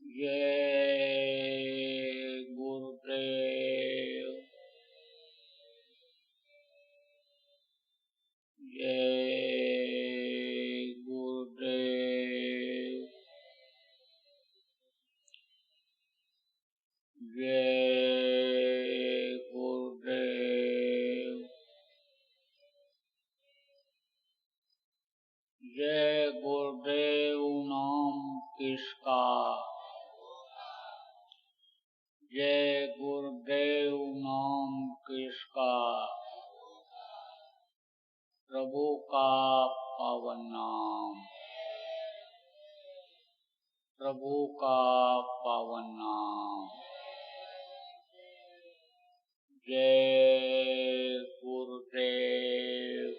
जय गुरुदेव। जय गुरुदेव। जय गुरुदेव। जय गुरुदेव नाम किसका, जय गुरुदेव नाम किसका, प्रभु का पावन नाम, प्रभु का पावन नाम। जय गुरुदेव।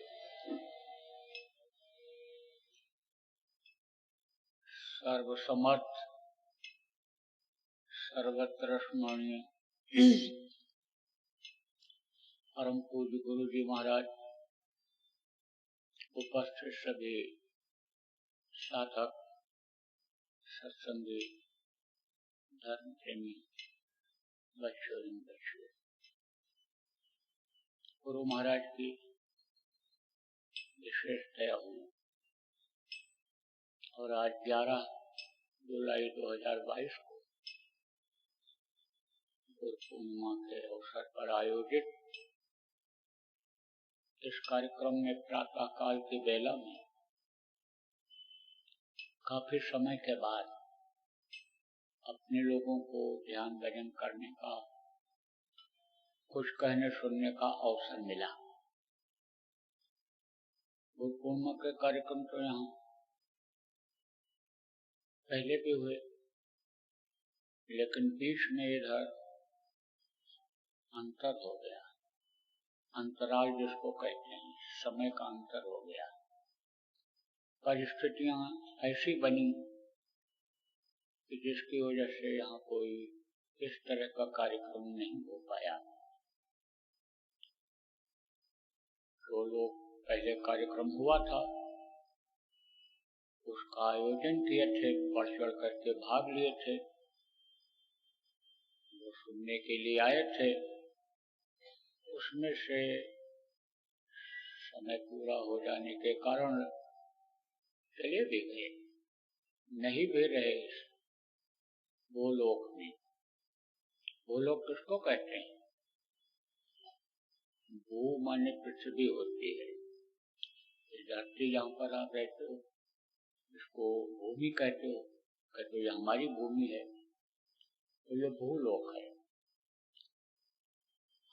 सर्वसमर्थ सर्वत्र स्मरणीय परम पूज्य गुरु जी महाराज, उपस्थित सभी साधक, सत्संगी, धर्म प्रेमी बच्चों एवं बच्चों, गुरु महाराज की विशेष दया हुई और आज 11 जुलाई 2022 को गुरु पूर्णिमा के अवसर पर आयोजित इस कार्यक्रम में प्रातः काल की बेला में काफी समय के बाद अपने लोगों को ध्यान भजन करने का, कुछ कहने सुनने का अवसर मिला। गुरु पूर्णिमा के कार्यक्रम तो यहाँ पहले भी हुए, लेकिन बीच में इधर अंतर हो गया, अंतराल जिसको कहते हैं, समय का अंतर हो गया। परिस्थितियां ऐसी बनी कि जिसकी वजह से यहाँ कोई इस तरह का कार्यक्रम नहीं हो पाया। जो लोग पहले कार्यक्रम हुआ था उसका आयोजन किए थे, बढ़ चढ़ करके भाग लिए थे, वो सुनने के लिए आए थे, उसमें से समय पूरा हो जाने के कारण चले भी गए, नहीं भी रहे वो लोग में। वो लोग किसको कहते हैं? भू माने पृथ्वी होती है, धरती जहाँ पर आप रहते हो इसको भूमि कहते हो, कहते हो ये हमारी भूमि है, तो ये भूलोक है।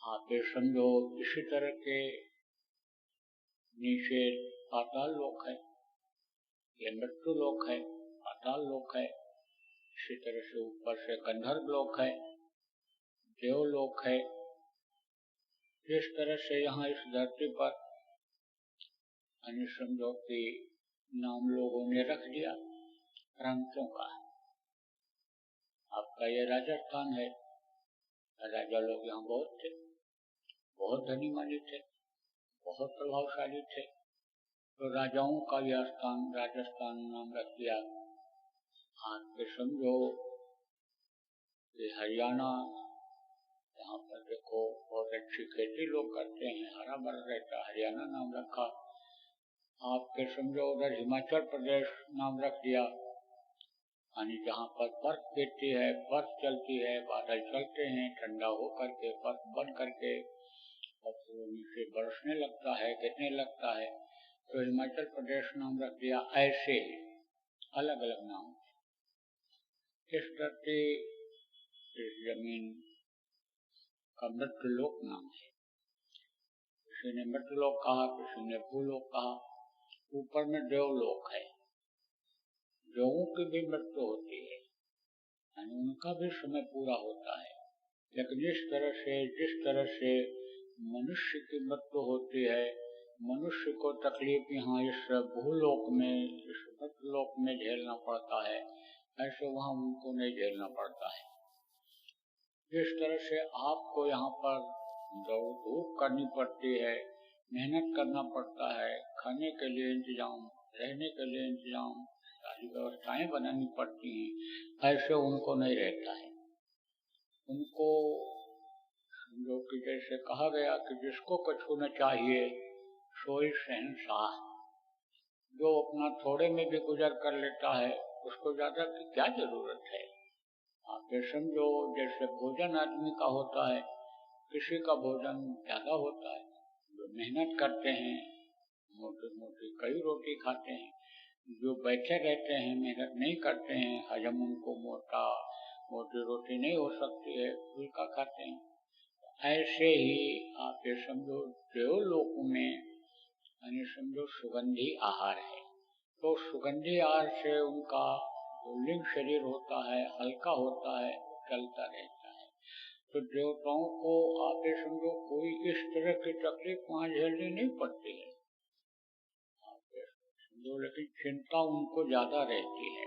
आप ये समझो इसी तरह के नीचे पाताल लोक है, ये मृत्यु लोक है, पाताल लोक है। इसी तरह से ऊपर से गंधर्व लोक है, देवलोक है। इस तरह से यहाँ इस धरती पर अन्य समझो कि नाम लोगों ने रख दिया प्रांतों का। आपका ये राजस्थान है, राजा लोग यहाँ बहुत थे, बहुत धनी मानी थे, बहुत प्रभावशाली थे, तो राजाओं का यह स्थान राजस्थान नाम रख दिया। आपके समझो ये हरियाणा, यहाँ पर देखो बहुत अच्छी खेती लोग करते हैं, हरा भरा रहता, हरियाणा नाम रखा। आपके समझो उधर हिमाचल प्रदेश नाम रख दिया, यानी जहाँ पर बर्फ गिरती है, बर्फ चलती है, बादल चलते हैं, ठंडा हो करके बर्फ बन करके और नीचे बरसने लगता है, गिरने लगता है, तो हिमाचल प्रदेश नाम रख दिया। ऐसे ही अलग अलग नाम। इस धरती, इस जमीन का मृत्युलोक नाम है। किसी ने मृत्युलोक कहा, किसी ने भूलोक कहा। ऊपर में देवलोक है, देवों की भी मृत्यु होती है, यानी उनका भी समय पूरा होता है। लेकिन जिस तरह से मनुष्य की मृत्यु होती है, मनुष्य को तकलीफ यहाँ इस भूलोक में, इस मृत्युलोक में झेलना पड़ता है, ऐसे वहाँ उनको नहीं झेलना पड़ता है। जिस तरह से आपको यहाँ पर दौड़ धूप करनी पड़ती है, मेहनत करना पड़ता है, खाने के लिए इंतजाम, रहने के लिए इंतजाम, सारी व्यवस्था अवस्थाएं बनानी पड़ती हैं, ऐसे उनको नहीं रहता है। उनको जो कि जैसे कहा गया कि जिसको कछु न चाहिए सोई शहंशाह, जो अपना थोड़े में भी गुजर कर लेता है उसको ज्यादा की क्या जरूरत है। आप ये समझो जैसे भोजन आदमी का होता है, किसी का भोजन ज्यादा होता है, जो मेहनत करते हैं मोटी मोटी कई रोटी खाते हैं, जो बैठे रहते हैं मेहनत नहीं करते हैं, हजम उनको मोटी रोटी नहीं हो सकती है, फुल्का खाते हैं। ऐसे ही आप ये समझो देवलोक में यानी समझो सुगंधी आहार है, तो सुगंधी आहार से उनका जो लिंग शरीर होता है हल्का होता है, चलता रहता है। तो देवताओं को आप ये समझो कोई इस तरह की तकलीफ वहाँ झेलनी नहीं पड़ती है, आप ये समझो, लेकिन चिंता उनको ज्यादा रहती है।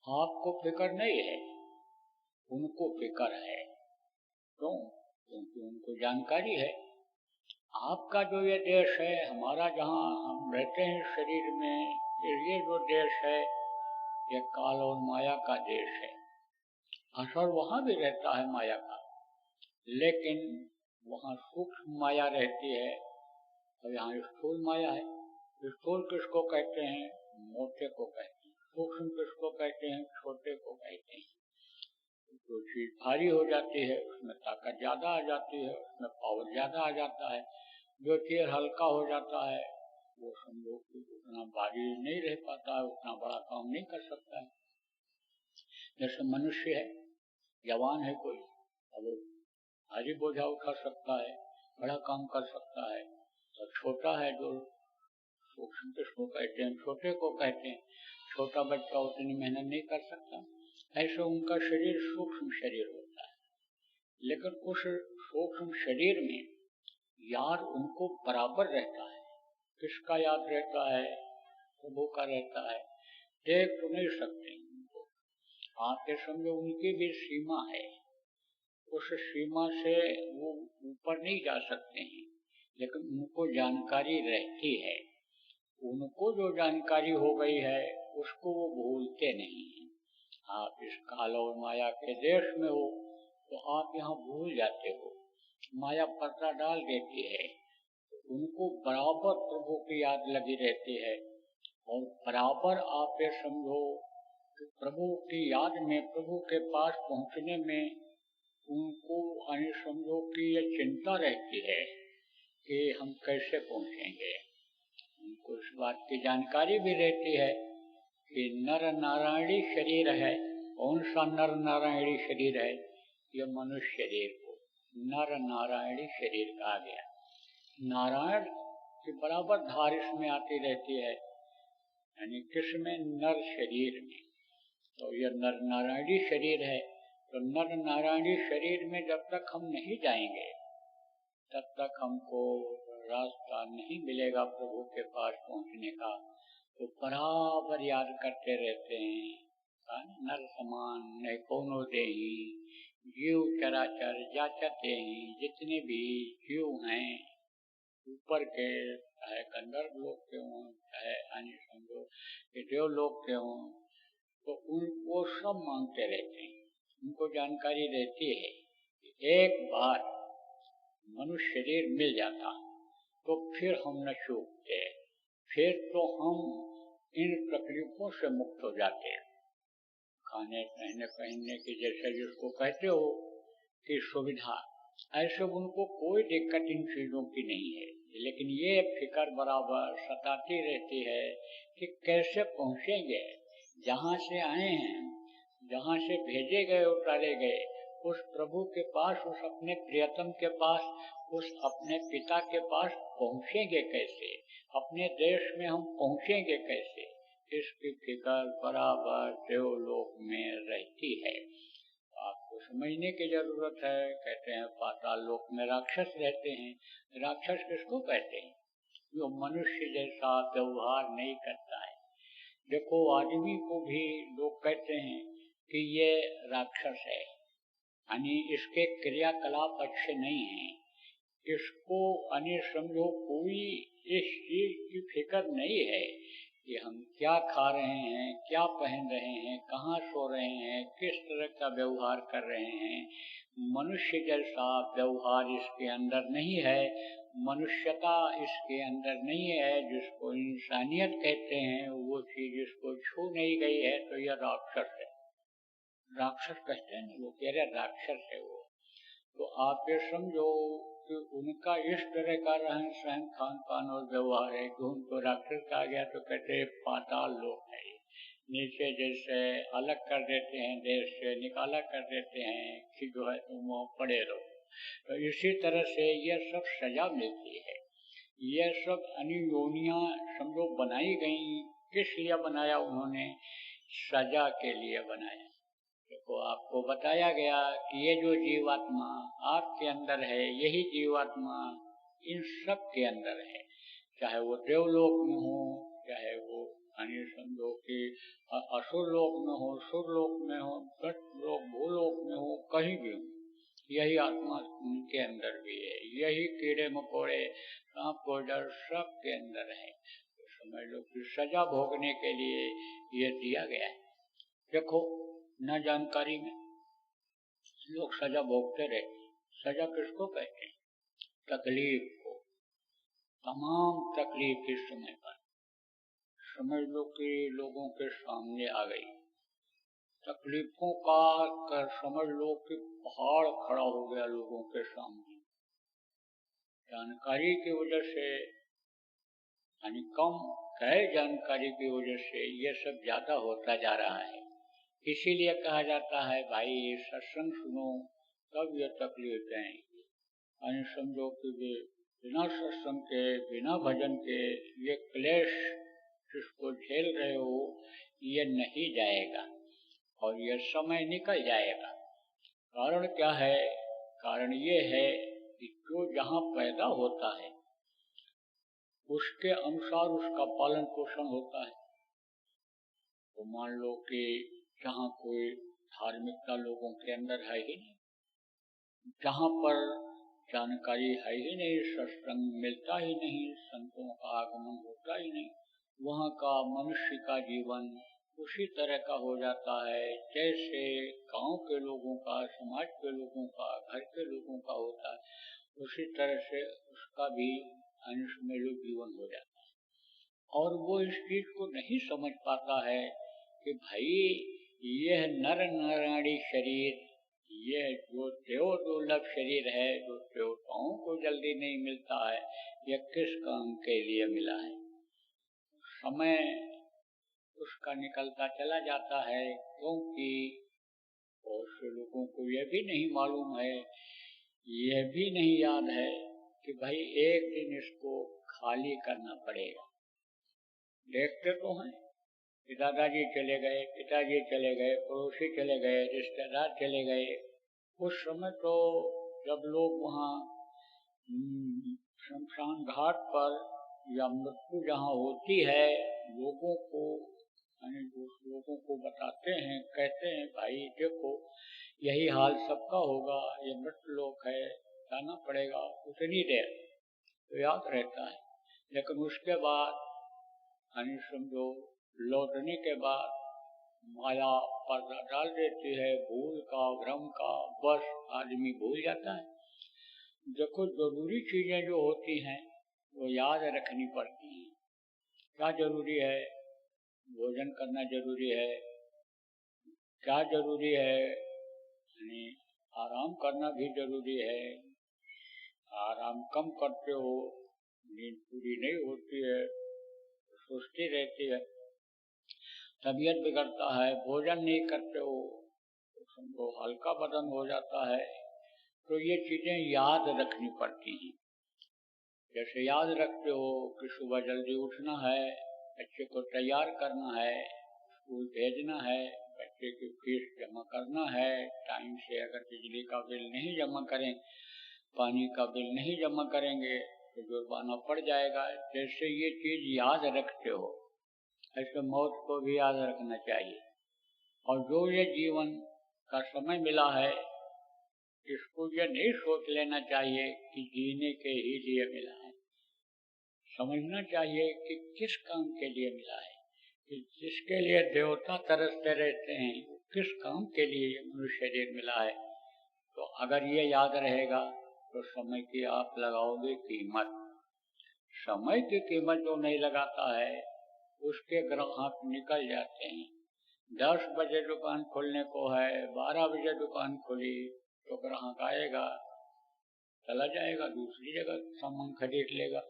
आपको फिक्र नहीं है, उनको फिक्र है। क्यों? क्योंकि उनको जानकारी है आपका जो ये देश है, हमारा जहाँ हम रहते हैं शरीर में, ये जो देश है ये काल और माया का देश है। असर वहाँ भी रहता है माया का, लेकिन वहाँ सूक्ष्म माया रहती है और यहाँ स्थूल माया है। स्थूल किसको कहते हैं? मोटे को कहते हैं। सूक्ष्म किसको कहते हैं? छोटे को कहते हैं। जो चीज भारी हो जाती है उसमें ताकत ज्यादा आ जाती है, उसमें पावर ज्यादा आ जाता है। जो चीज हल्का हो जाता है वो समझो उतना भारी नहीं रह पाता है, उतना बड़ा काम नहीं कर सकता है। जैसे मनुष्य है, जवान है कोई, अब वो भारी बोझा उठा सकता है, बड़ा काम कर सकता है, और छोटा है जो सूक्ष्म किसको कहते हैं? छोटे को कहते हैं। छोटा बच्चा उतनी मेहनत नहीं कर सकता, ऐसे उनका शरीर सूक्ष्म शरीर होता है। लेकिन उस सूक्ष्म शरीर में याद उनको बराबर रहता है। किसका याद रहता है? प्रभु का रहता है। देख तो नहीं सकते उनको, आप ये समझो उनकी भी सीमा है, उस सीमा से वो ऊपर नहीं जा सकते हैं, लेकिन उनको जानकारी रहती है। उनको जो जानकारी हो गई है उसको वो भूलते नहीं हैं। आप इस काल और माया के देश में हो तो आप यहाँ भूल जाते हो, माया पर्दा डाल देती है, उनको बराबर प्रभु की याद लगी रहती है। और बराबर आप ये समझो कि प्रभु की याद में, प्रभु के पास पहुँचने में उनको यानी समझो कि ये चिंता रहती है कि हम कैसे पहुँचेंगे। उनको इस बात की जानकारी भी रहती है कि नर नारायणी शरीर है। कौन सा नर नारायणी शरीर है? ये मनुष्य शरीर को नर नारायणी शरीर कहा गया। नारायण की बराबर धार इसमें आती रहती है, यानी किसमें? नर शरीर में। तो यह नर नारायणी शरीर है। तो नर नारायणी शरीर में जब तक हम नहीं जाएंगे तब तक हमको रास्ता नहीं मिलेगा प्रभु के पास पहुंचने का। तो बराबर याद करते रहते हैं, नर समान नहीं कोनो देही, जीव चराचर जाचते हैं। जितने भी जीव हैं ऊपर के, चाहे गंधर्व लोग के हों, चाहे अन्य समझो कि देव लोग के हों, तो उनको सब मांगते रहते हैं। उनको जानकारी रहती है कि एक बार मनुष्य शरीर मिल जाता तो फिर हम न चूकते, फिर तो हम इन तकलीफों से मुक्त हो जाते हैं। खाने पहनने पहनने की जैसे जिसको कहते हो कि सुविधा, ऐसे उनको कोई दिक्कत इन चीजों की नहीं है। लेकिन ये फिक्र बराबर सताती रहती है कि कैसे पहुंचेंगे जहाँ से आए हैं, जहाँ से भेजे गए उतारे गए, उस प्रभु के पास, उस अपने प्रियतम के पास, उस अपने पिता के पास पहुंचेंगे कैसे? अपने देश में हम पहुंचेंगे कैसे? इसकी फिक्र बराबर देवलोक में रहती है। आपको समझने की जरूरत है। कहते हैं पाताल लोक में राक्षस रहते हैं। राक्षस किसको कहते हैं? जो मनुष्य जैसा व्यवहार नहीं करता है। देखो आदमी को भी लोग कहते हैं कि ये राक्षस है, यानी इसके क्रियाकलाप अच्छे नहीं हैं, इसको यानी समझो कोई इस चीज की फिक्र नहीं है कि हम क्या खा रहे हैं, क्या पहन रहे हैं, कहाँ सो रहे हैं, किस तरह का व्यवहार कर रहे हैं। मनुष्य जैसा व्यवहार इसके अंदर नहीं है, मनुष्यता इसके अंदर नहीं है। जिसको इंसानियत कहते हैं वो चीज इसको छू नहीं गई है तो यह राक्षस है। राक्षस कहते हैं ना, वो कह रहे राक्षस है वो। तो आप ये समझो कि उनका इस तरह का रहन सहन, खान पान और व्यवहार है कि उनको राक्षस कहा गया। तो कहते पाताल लोक है, नीचे जैसे अलग कर देते हैं, देश से निकाला कर देते हैं कि जो है तुम वहाँ पड़े रहो। तो इसी तरह से यह सब सजा मिलती है। यह सब अनियोनियां समझो बनाई गई। किस लिए बनाया उन्होंने? सजा के लिए बनाया। देखो आपको बताया गया कि ये जो जीवात्मा आपके अंदर है, यही जीवात्मा इन सब के अंदर है। चाहे वो देवलोक में हो, चाहे वो समझो कि असुर लोक में हो, सुर लोक में हो, लोक भूलोक में हो, कहीं भी हो, यही आत्मा उनके अंदर भी है। यही कीड़े मकोड़े, सांप गोजर सब के अंदर है। तो समझ लो कि सजा भोगने के लिए ये दिया गया है। देखो न जानकारी में लोग सजा भोगते रहते। सजा किसको कहते हैं? तकलीफ को। तमाम तकलीफ इस समय पर समझ लो कि लोगों के सामने आ गई। तकलीफों का कर समझ लो कि पहाड़ खड़ा हो गया लोगों के सामने। जानकारी की वजह से, यानी कम गैर जानकारी की वजह से ये सब ज्यादा होता जा रहा है। इसीलिए कहा जाता है भाई सत्संग सुनो तब ये तकलीफ जाएंगी। यानी समझो कि बिना सत्संग के, बिना भजन के ये क्लेश जिसको झेल रहे हो ये नहीं जाएगा और ये समय निकल जाएगा। कारण क्या है? कारण ये है कि जो जहाँ पैदा होता है उसके अनुसार उसका पालन पोषण होता है। तो मान लो कि जहाँ कोई धार्मिकता लोगों के अंदर है ही नहीं, जहाँ पर जानकारी है ही नहीं, सत्संग मिलता ही नहीं, संतों का आगमन होता ही नहीं, वहाँ का मनुष्य का जीवन उसी तरह का हो जाता है जैसे गांव के लोगों का, समाज के लोगों का, घर के लोगों का होता है। उसी तरह से उसका भी अनुष्मेलु जीवन हो जाता है। और वो इस चीज को नहीं समझ पाता है कि भाई यह नर नारायणी शरीर, यह जो देव दुर्लभ शरीर है, जो देवताओं को जल्दी नहीं मिलता है, यह किस काम के लिए मिला है। समय उसका निकलता चला जाता है क्योंकि बहुत से लोगों को यह भी नहीं मालूम है, यह भी नहीं याद है कि भाई एक दिन इसको खाली करना पड़ेगा। देखते तो हैं कि दादाजी चले गए, पिताजी चले गए, पड़ोसी चले गए, रिश्तेदार चले गए। उस समय तो जब लोग वहाँ शमशान घाट पर या मृत्यु जहाँ होती है, लोगों को बताते हैं, कहते हैं भाई देखो यही हाल सबका होगा, ये मृत्यु लोक है, जाना पड़ेगा। उतनी देर तो याद रहता है, लेकिन उसके बाद समझो लौटने के बाद माया पर्दा डाल देती है, भूल का, भ्रम का, बस आदमी भूल जाता है। देखो जरूरी चीजें जो होती हैं वो याद रखनी पड़ती हैं। क्या जरूरी है? भोजन करना जरूरी है। क्या जरूरी है? यानी आराम करना भी जरूरी है। आराम कम करते हो, नींद पूरी नहीं होती है, सुस्ती रहती है, तबीयत बिगड़ता है, भोजन नहीं करते हो तो समझो हल्का बदन हो जाता है। तो ये चीजें याद रखनी पड़ती हैं। जैसे याद रखते हो कि सुबह जल्दी उठना है, बच्चे को तैयार करना है, स्कूल भेजना है, बच्चे की फीस जमा करना है, टाइम से अगर बिजली का बिल नहीं जमा करें, पानी का बिल नहीं जमा करेंगे तो जुर्माना पड़ जाएगा। जैसे ये चीज याद रखते हो, ऐसे मौत को भी याद रखना चाहिए। और जो ये जीवन का समय मिला है, इसको ये नहीं सोच लेना चाहिए कि जीने के ही लिए मिला है। समझना चाहिए कि किस काम के लिए मिला है। कि जिसके लिए देवता तरसते रहते हैं, किस काम के लिए ये मनुष्य शरीर मिला है, तो अगर ये याद रहेगा तो समय की आप लगाओगे कीमत। समय की कीमत जो नहीं लगाता है उसके ग्राहक निकल जाते हैं। 10 बजे दुकान खोलने को है, 12 बजे दुकान खुली तो ग्राहक आएगा, चला जाएगा, दूसरी जगह सामान खरीद लेगा।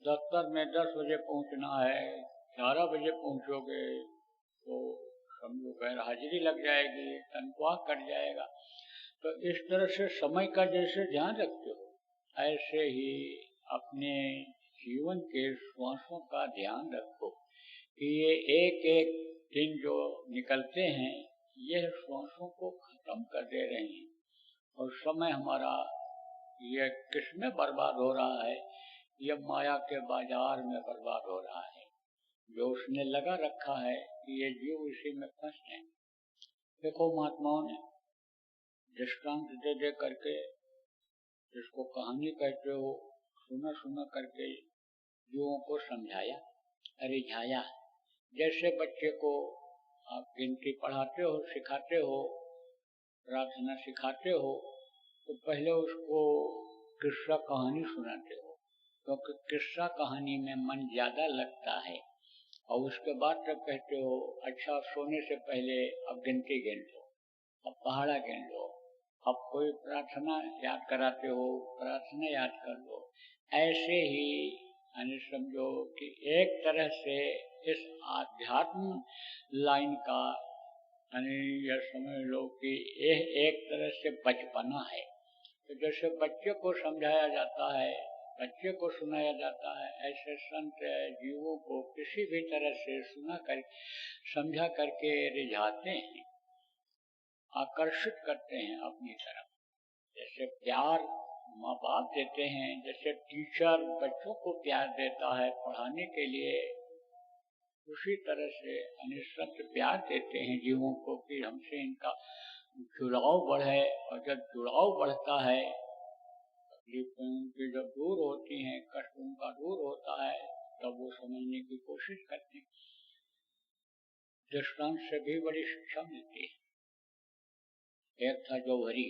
दफ्तर में 10 बजे पहुंचना है, 11 बजे पहुंचोगे तो समझो गैर हाजिरी लग जाएगी, तनख्वाह कट जाएगा। तो इस तरह से समय का जैसे ध्यान रखते हो, ऐसे ही अपने जीवन के श्वासों का ध्यान रखो कि ये एक एक दिन जो निकलते हैं यह श्वासों को खत्म कर दे रहे हैं। और समय हमारा ये किसमें बर्बाद हो रहा है? ये माया के बाजार में बर्बाद हो रहा है, जो उसने लगा रखा है कि ये जीव इसी में फंस है। देखो महात्माओं ने दृष्टांत दे दे करके, जिसको कहानी कहते हो, सुना सुना करके जीवों को समझाया, रिझाया। जैसे बच्चे को आप गिनती पढ़ाते हो, सिखाते हो, प्रार्थना सिखाते हो, तो पहले उसको किस्सा कहानी सुनाते हो, क्योंकि किस्सा कहानी में मन ज्यादा लगता है। और उसके बाद तब कहते हो अच्छा सोने से पहले अब गिनती गिन लो, अब पहाड़ा गिन लो, अब कोई प्रार्थना याद कराते हो, प्रार्थना याद कर लो। ऐसे ही यानी समझो कि एक तरह से इस आध्यात्म लाइन का यानी यह समझ लो कि यह एक तरह से बचपना है। तो जैसे बच्चे को समझाया जाता है, बच्चे को सुनाया जाता है, ऐसे संत जीवों को किसी भी तरह से सुना कर समझा करके रिझाते हैं, आकर्षित करते हैं अपनी तरफ। जैसे प्यार माँ बाप देते हैं, जैसे टीचर बच्चों को प्यार देता है पढ़ाने के लिए, उसी तरह से संत प्यार देते हैं जीवों को कि हमसे इनका जुड़ाव बढ़े। और जब जुड़ाव बढ़ता है, तकलीफें उनकी जब दूर होती हैं, कष्ट उनका दूर होता है, तब वो समझने की कोशिश करते हैं। दृष्टांत से भी बड़ी शिक्षा मिलती है। एक था जौहरी,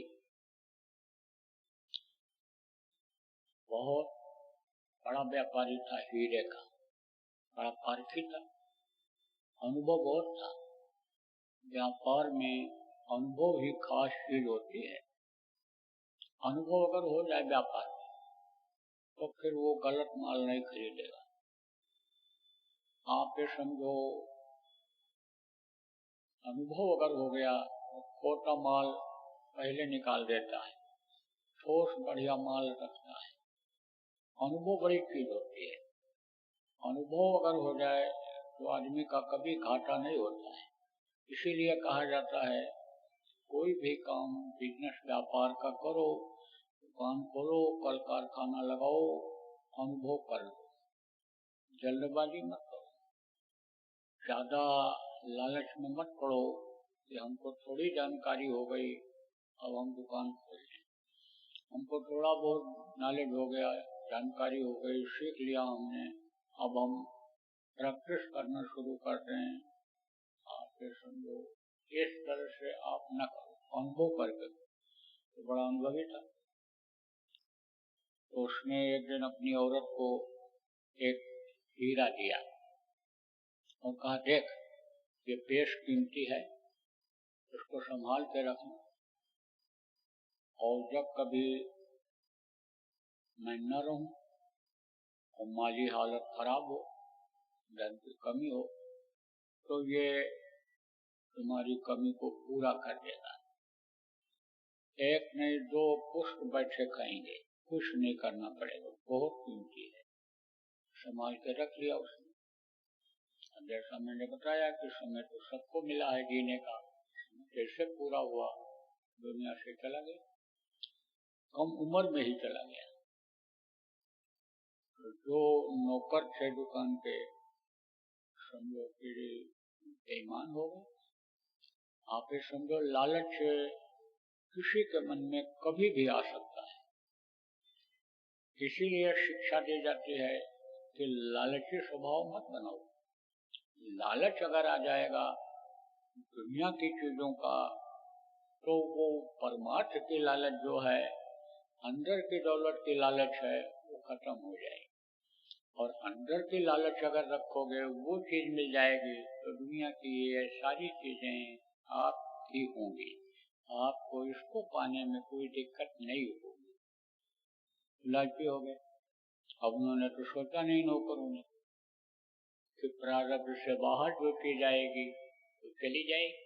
बहुत बड़ा व्यापारी था, हीरे का बड़ा पारखी था, अनुभव बहुत था। व्यापार में अनुभव ही खास चीज होती है। अनुभव अगर हो जाए व्यापार में तो फिर वो गलत माल नहीं खरीदेगा। आप ये समझो अनुभव अगर हो गया तो खोटा माल पहले निकाल देता है, ठोस बढ़िया माल रखता है। अनुभव बड़ी चीज होती है। अनुभव अगर हो जाए तो आदमी का कभी घाटा नहीं होता है। इसीलिए कहा जाता है कोई भी काम बिजनेस व्यापार का करो, दुकान खोलो, कल कारखाना लगाओ, अनुभव कर लो, जल्दबाजी मत करो, ज्यादा लालच में मत पड़ो कि हमको थोड़ी जानकारी हो गई अब हम दुकान खोल लें, हमको थोड़ा बहुत नॉलेज हो गया, जानकारी हो गई, सीख लिया हमने, अब हम प्रैक्टिस करना शुरू कर दें। आप ये समझो इस तरह से आप न करो, अनुभव करके। तो बड़ा अनुभवी था, तो उसने एक दिन अपनी औरत को एक हीरा दिया और कहा देख ये बेश कीमती है, उसको संभाल के रखना, और जब कभी मैं न रहूं और माली हालत खराब हो, धन की कमी हो, तो ये तुम्हारी कमी को पूरा कर देगा। एक नहीं दो पुष्प बैठे खाएंगे, कुछ नहीं करना पड़ेगा, बहुत कीमती है। संभाल के रख लिया उसने। जैसा मैंने बताया कि समय तो सबको मिला है जीने का, जैसे पूरा हुआ दुनिया से चला गया, कम उम्र में ही चला गया। तो जो नौकर थे दुकान पे समझो कि बेईमान हो गए। आप ये समझो लालच किसी के मन में कभी भी आ सकता है, इसीलिए शिक्षा दी जाती है कि लालची स्वभाव मत बनाओ, लालच अगर आ जाएगा दुनिया की चीजों का, तो वो परमार्थ की लालच जो है, अंदर की दौलत की लालच है, वो खत्म हो जाएगी। और अंदर की लालच अगर रखोगे, वो चीज मिल जाएगी तो दुनिया की ये सारी चीजें आपकी होंगी, आपको इसको पाने में कोई दिक्कत नहीं होगी। लालची हो गए। अब उन्होंने तो सोचा नहीं, नौकरों ने, कि प्रारब्ध से बाहर जो चीज आएगी तो चली जाएगी।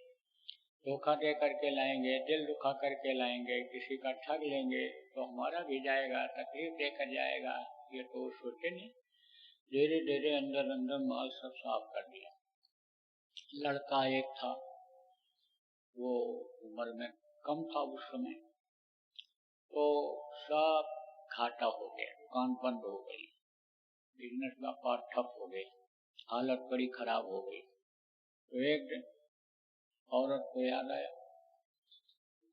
धोखा दे करके लाएंगे, दिल दुखा करके लाएंगे, किसी का ठग लेंगे तो हमारा भी जाएगा, तकलीफ देकर जाएगा, ये तो सोचे नहीं। धीरे धीरे अंदर अंदर माल सब साफ कर दिया। लड़का एक था, वो उम्र में कम था उस समय, तो सब घाटा हो गया, दुकान बंद हो गई, बिजनेस व्यापार ठप हो गई, हालत बड़ी खराब हो गई। तो एक दिन औरत को याद आया,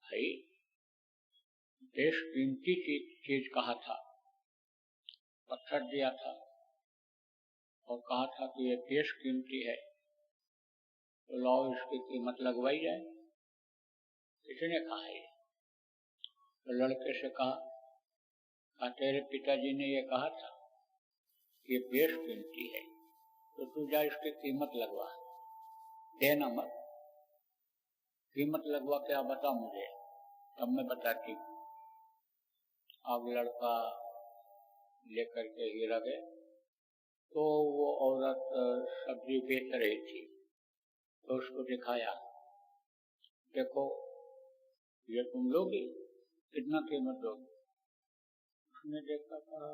भाई देश कीमती चीज कहा था, पत्थर दिया था और कहा था कि ये देश कीमती है, तो लाओ इसकी कीमत लगवाई जाए। किसने कहा है? तो लड़के से कहा, तेरे पिताजी ने ये कहा था कि ये देश कीमती है, तो तू जा इसकी कीमत लगवा, देना मत, कीमत लगवा के आप बता मुझे, तब मैं बताती हूँ। अब लड़का लेकर के हीरा गए, तो वो औरत सब्जी बेच रही थी, तो उसको दिखाया, देखो ये तुम लोगी, कितना कीमत लोगी? उसने देखा, कहा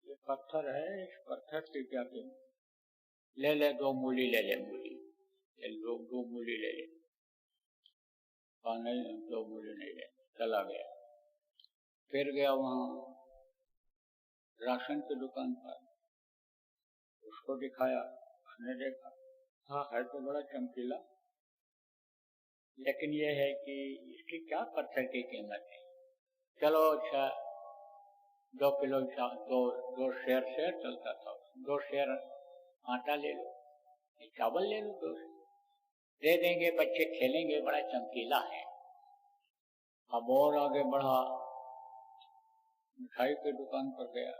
ये पत्थर है, इस पत्थर की क्या कीमत? ले ले, 2 मूली ले ले, मूली लोग 2 मूली ले ले। कहा नहीं, 2 मूली नहीं ले। चला गया, फिर गया वहां राशन की दुकान पर, उसको दिखाया, उसने देखा, हाँ है तो बड़ा चमकीला, लेकिन ये है कि इसकी क्या पत्थर की कीमत है? चलो अच्छा 2 किलो दो शेर चलता था, 2 शेर आटा ले लो, चावल ले लो, 2 दे देंगे, बच्चे खेलेंगे, बड़ा चमकीला है। अब और आगे बढ़ा, मिठाई की दुकान पर गया,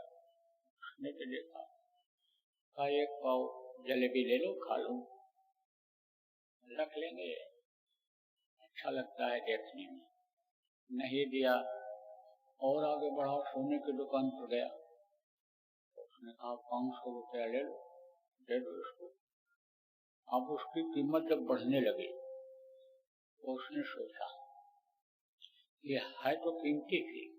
उसने तो देखा, कहा 1 पाव जलेबी ले लो, खा लो, रख लेंगे, अच्छा लगता है देखने में। नहीं दिया, और आगे बढ़ा, सोने की दुकान पर गया, उसने कहा 500 रुपया ले लो, दे दो इसको। अब उसकी कीमत जब बढ़ने लगी तो उसने सोचा ये है तो कीमती चीज,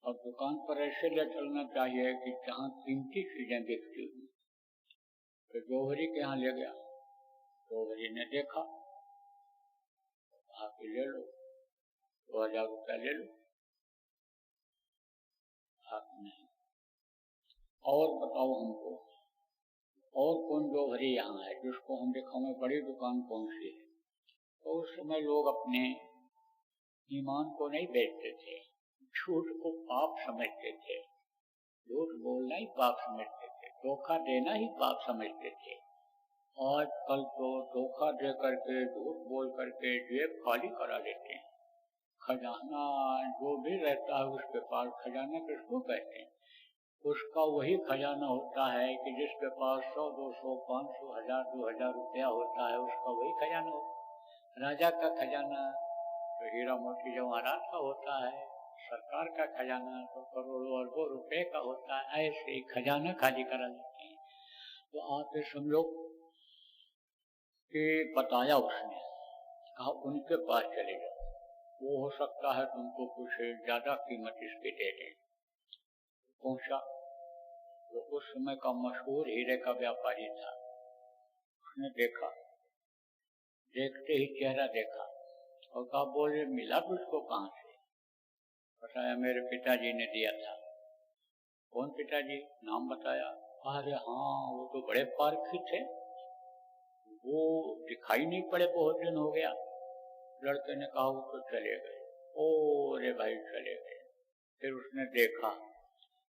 और दुकान पर ऐसे ले चलना चाहिए कि जहाँ कीमती चीजें बिकती हुई। तो जौहरी के यहाँ ले गया, जौहरी ने देखा, आप ले लो, 2000 रुपया ले लो। आप नहीं, और बताओ हमको, और कौन जौहरी यहाँ है जिसको हम दिखाएं बड़ी दुकान कौन सी है? तो उस समय लोग अपने ईमान को नहीं बेचते थे, झूठ को पाप समझते थे, झूठ बोलना ही पाप समझते थे, धोखा देना ही पाप समझते थे। आजकल तो धोखा दे करके, झूठ बोल करके जेब खाली करा लेते हैं। खजाना जो भी रहता है उसके पास, खजाना किसको कहते हैं? उसका वही खजाना होता है कि जिसके पास 100, 200, 500, 1000, 2000 रुपया होता है, उसका वही खजाना होता है। राजा का खजाना तो हीरा मोती जवाहरात का होता है, सरकार का खजाना तो करोड़ों अरबों रुपए का होता है। ऐसे ही खजाना खाली करा लेते हैं। तो आप ये समझो कि बताया उसने, कहा उनके पास चले जाओ, वो हो सकता है तुमको कुछ ज्यादा कीमत इसकी दे दे। पहुंचा, वो उस समय का मशहूर हीरे का व्यापारी था। उसने देखा, देखते ही चेहरा देखा और कहा, बोले मिला तुझको कहाँ से? बताया मेरे पिताजी ने दिया था। कौन पिताजी? नाम बताया। अरे हाँ, वो तो बड़े पारखी थे, वो दिखाई नहीं पड़े, बहुत दिन हो गया। लड़के ने कहा वो तो चले गए। ओ रे भाई, चले गए। फिर उसने देखा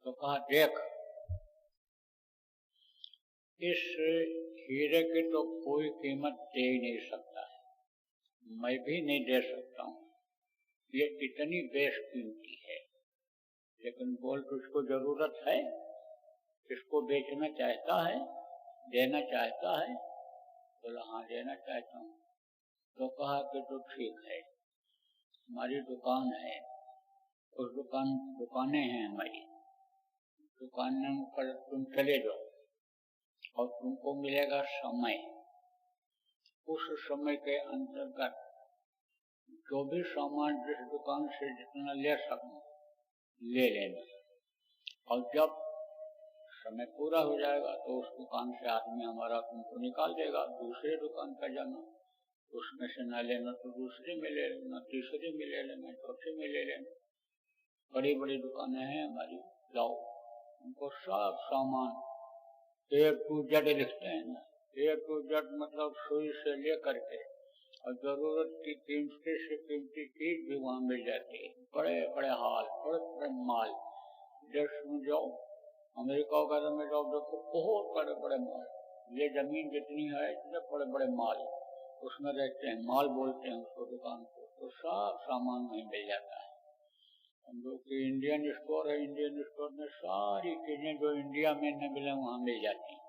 तो कहा, देख इस हीरे की तो कोई कीमत दे ही नहीं सकता है, मैं भी नहीं दे सकता हूँ, ये इतनी बेशकीमती है। लेकिन बोल तो उसको जरूरत है, इसको बेचना चाहता है, देना चाहता है। बोला हाँ देना चाहता हूँ। तो कहा कि तो ठीक है, हमारी दुकान है, उस दुकानें हैं हमारी, दुकानों पर तुम चले जाओ और तुमको मिलेगा समय। उस समय के अंतर्गत जो भी सामान जिस दुकान से जितना ले सको ले लेना, और जब समय पूरा हो जाएगा तो उस दुकान से आदमी हमारा तुमको निकाल देगा, दूसरे दुकान पर जाना, उसमें से न लेना तो दूसरे में ले लेना, तीसरे में ले लेना, चौथे में ले लेना। बड़ी बड़ी दुकानें हैं हमारी, जाओ उनको सब सामान A to Z लिखते हैं ना, A to Z मतलब सुई से ले करके, और जरूरत की कीमती से कीमती चीज भी वहाँ मिल जाती है। बड़े बड़े हाल, बड़े बड़े माल, देश में जाओ, अमेरिका वगैरह में जाओ, देखो बहुत बड़े बड़े माल, ये जमीन जितनी है इतने बड़े बड़े माल उसमें रहते हैं, माल बोलते हैं उसको दुकान को। तो सब सामान वहीं मिल जाता है। हम लोग की इंडियन स्टोर है, इंडियन स्टोर में सारी चीजें जो इंडिया में न मिले वहाँ मिल जाती हैं।